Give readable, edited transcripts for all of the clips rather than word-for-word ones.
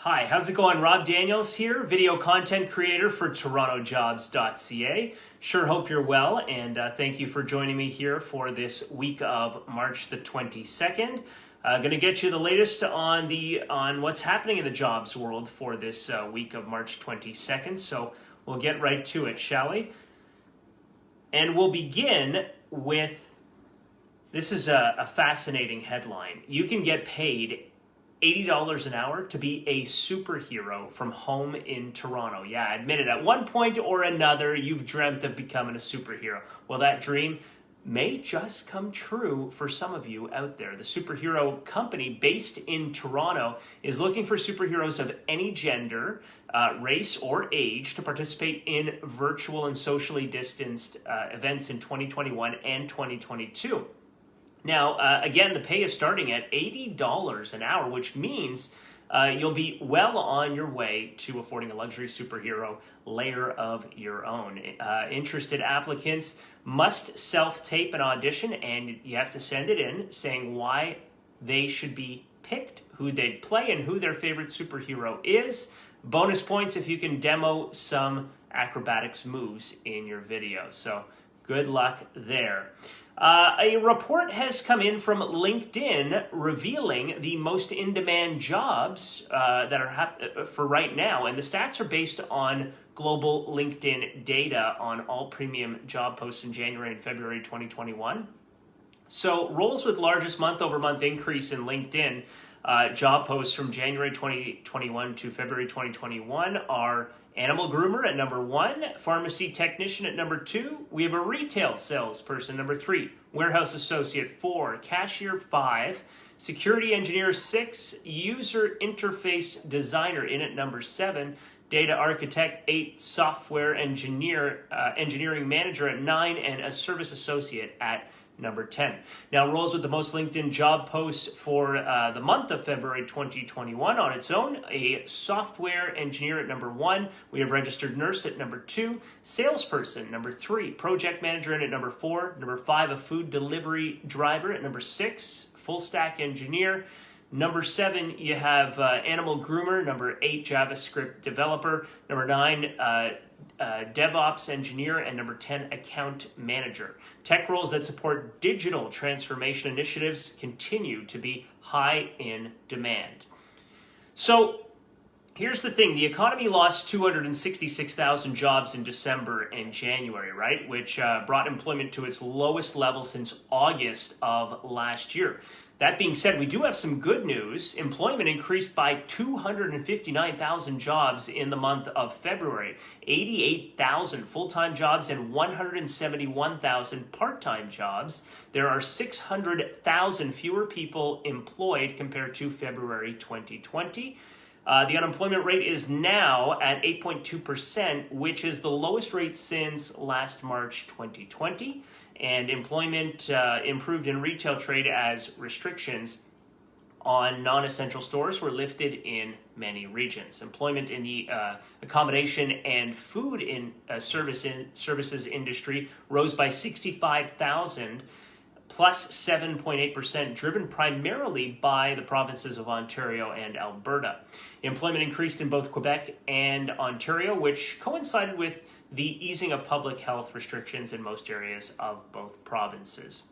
Hi, how's it going? Rob Daniels here, video content creator for TorontoJobs.ca. Sure hope you're well, and thank you for joining me here for this week of March the 22nd. Going to get you the latest on what's happening in the jobs world for this week of March 22nd. So we'll get right to it, shall we? And we'll begin with, this is a fascinating headline. You can get paid $80 an hour to be a superhero from home in Toronto. Yeah, admit it. At one point or another, you've dreamt of becoming a superhero. Well, that dream may just come true for some of you out there. The superhero company based in Toronto is looking for superheroes of any gender, race, or age to participate in virtual and socially distanced events in 2021 and 2022. Now, again, the pay is starting at $80 an hour, which means you'll be well on your way to affording a luxury superhero layer of your own. Interested applicants must self-tape an audition, and you have to send it in saying why they should be picked, who they'd play, and who their favorite superhero is. Bonus points if you can demo some acrobatics moves in your video. So good luck there. A report has come in from LinkedIn revealing the most in-demand jobs that are for right now, and the stats are based on global LinkedIn data on all premium job posts in January and February 2021. So roles with largest month-over-month increase in LinkedIn job posts from January 2021 to February 2021 are animal groomer at number 1, pharmacy technician at number 2, we have a retail salesperson number 3, warehouse associate 4, cashier 5, security engineer 6, user interface designer in at number 7, data architect 8, software engineering manager at 9, and a service associate at number 10. Now, roles with the most LinkedIn job posts for the month of February 2021 on its own: a software engineer at number 1, we have registered nurse at number 2, salesperson number 3, project manager in at number 4, number 5, a food delivery driver at number 6, full stack engineer. Number 7, you have animal groomer. Number 8, JavaScript developer. Number 9, DevOps engineer. And number 10, account manager. Tech roles that support digital transformation initiatives continue to be high in demand. So here's the thing. The economy lost 266,000 jobs in December and January, right? Which brought employment to its lowest level since August of last year. That being said, we do have some good news. Employment increased by 259,000 jobs in the month of February, 88,000 full-time jobs and 171,000 part-time jobs. There are 600,000 fewer people employed compared to February 2020. The unemployment rate is now at 8.2%, which is the lowest rate since last March 2020. And employment improved in retail trade as restrictions on non-essential stores were lifted in many regions. Employment in the accommodation and food services industry rose by 65,000, plus 7.8%, driven primarily by the provinces of Ontario and Alberta. Employment increased in both Quebec and Ontario, which coincided with the easing of public health restrictions in most areas of both provinces.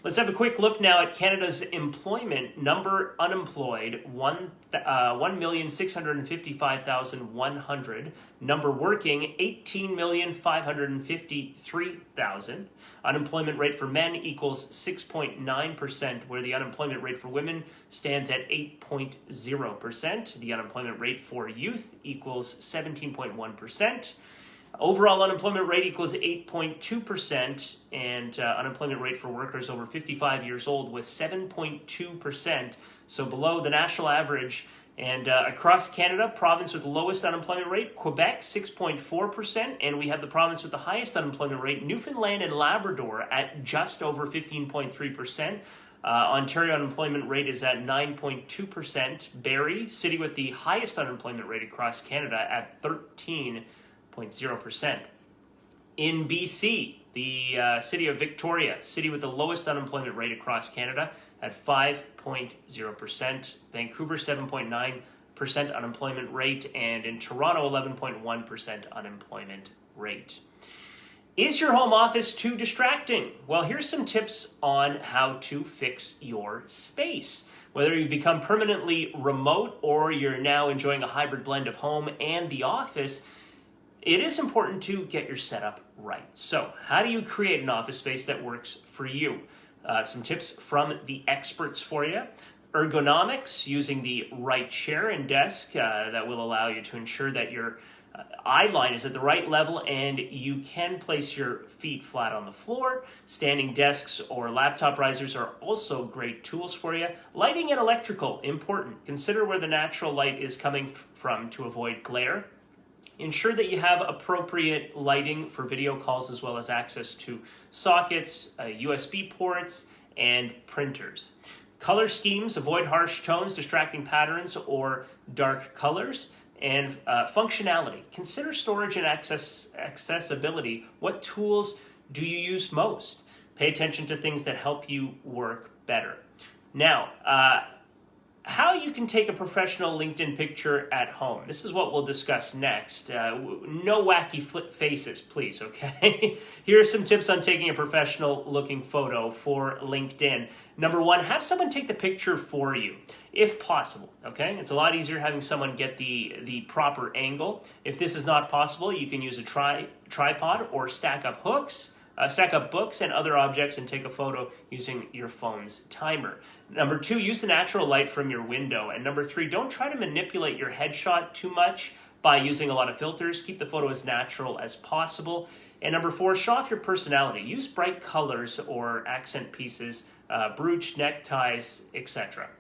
Let's have a quick look now at Canada's employment number. Unemployed, 1,655,100. Number working, 18,553,000. Unemployment rate for men equals 6.9%, where the unemployment rate for women stands at 8.0%. The unemployment rate for youth equals 17.1%. Overall unemployment rate equals 8.2%, and unemployment rate for workers over 55 years old was 7.2%, so below the national average. And across Canada, province with the lowest unemployment rate, Quebec, 6.4%, and we have the province with the highest unemployment rate, Newfoundland and Labrador, at just over 15.3%. Ontario unemployment rate is at 9.2%. Barrie, city with the highest unemployment rate across Canada, at 13.0%. In BC, the city of Victoria, city with the lowest unemployment rate across Canada, at 5.0%. Vancouver, 7.9%. unemployment rate, and in Toronto, 11.1% unemployment rate. Is your home office too distracting? Well, here's some tips on how to fix your space. Whether you've become permanently remote or you're now enjoying a hybrid blend of home and the office, it is important to get your setup right. So, how do you create an office space that works for you? Some tips from the experts for you. Ergonomics, using the right chair and desk that will allow you to ensure that your eye line is at the right level and you can place your feet flat on the floor. Standing desks or laptop risers are also great tools for you. Lighting and electrical, important. Consider where the natural light is coming from to avoid glare. Ensure that you have appropriate lighting for video calls as well as access to sockets, USB ports, and printers. Color schemes, avoid harsh tones, distracting patterns, or dark colors. And functionality, consider storage and accessibility. What tools do you use most? Pay attention to things that help you work better. Now, how you can take a professional LinkedIn picture at home. This is what we'll discuss next. No wacky faces, please, okay? Here are some tips on taking a professional looking photo for LinkedIn. Number one, have someone take the picture for you, if possible, okay? It's a lot easier having someone get the proper angle. If this is not possible, you can use a tripod or stack up books and other objects and take a photo using your phone's timer. Number two, use the natural light from your window. And number three, don't try to manipulate your headshot too much by using a lot of filters. Keep the photo as natural as possible. And number four, show off your personality. Use bright colors or accent pieces, brooch, neckties, etc.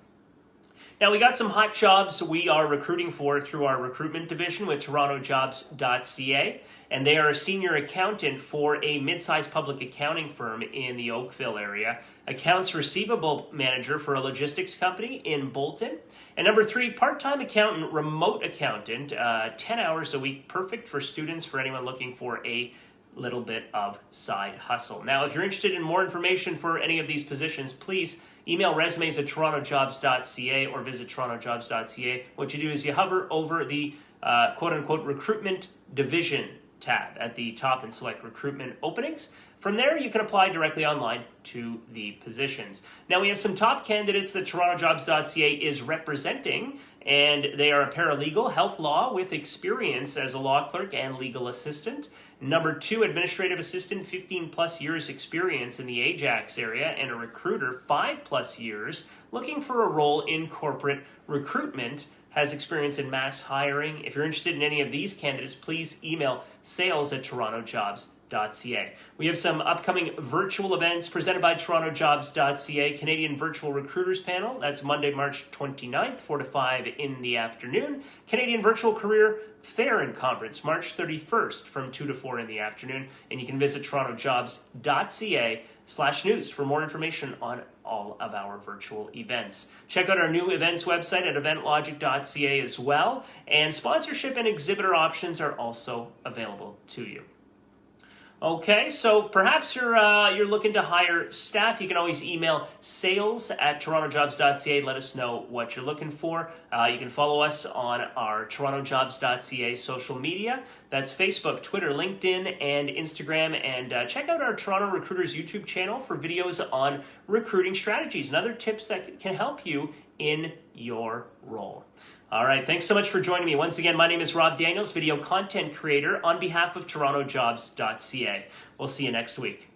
Now, we got some hot jobs we are recruiting for through our recruitment division with TorontoJobs.ca, and they are a senior accountant for a mid-sized public accounting firm in the Oakville area, accounts receivable manager for a logistics company in Bolton, and number three, part-time accountant, remote accountant, 10 hours a week, perfect for students, for anyone looking for a little bit of side hustle. Now, if you're interested in more information for any of these positions, please email resumes at TorontoJobs.ca or visit TorontoJobs.ca. What you do is you hover over the quote-unquote recruitment division tab at the top and select recruitment openings. From there, you can apply directly online to the positions. Now, we have some top candidates that TorontoJobs.ca is representing, and they are a paralegal, health law with experience as a law clerk and legal assistant. Number two, administrative assistant, 15 plus years experience in the Ajax area, and a recruiter, 5 plus years, looking for a role in corporate recruitment, has experience in mass hiring. If you're interested in any of these candidates, please email sales@TorontoJobs.ca. We have some upcoming virtual events presented by TorontoJobs.ca, Canadian Virtual Recruiters Panel. That's Monday, March 29th, 4 to 5 in the afternoon. Canadian Virtual Career Fair and Conference, March 31st from 2 to 4 in the afternoon. And you can visit TorontoJobs.ca/news for more information on all of our virtual events. Check out our new events website at eventlogic.ca as well. And sponsorship and exhibitor options are also available to you. Okay, so perhaps you're looking to hire staff. You can always email sales@TorontoJobs.ca. Let us know what you're looking for. You can follow us on our TorontoJobs.ca social media. That's Facebook, Twitter, LinkedIn, and Instagram. And check out our Toronto Recruiters YouTube channel for videos on recruiting strategies and other tips that can help you in your role. All right, thanks so much for joining me. Once again, my name is Rob Daniels, video content creator on behalf of TorontoJobs.ca. We'll see you next week.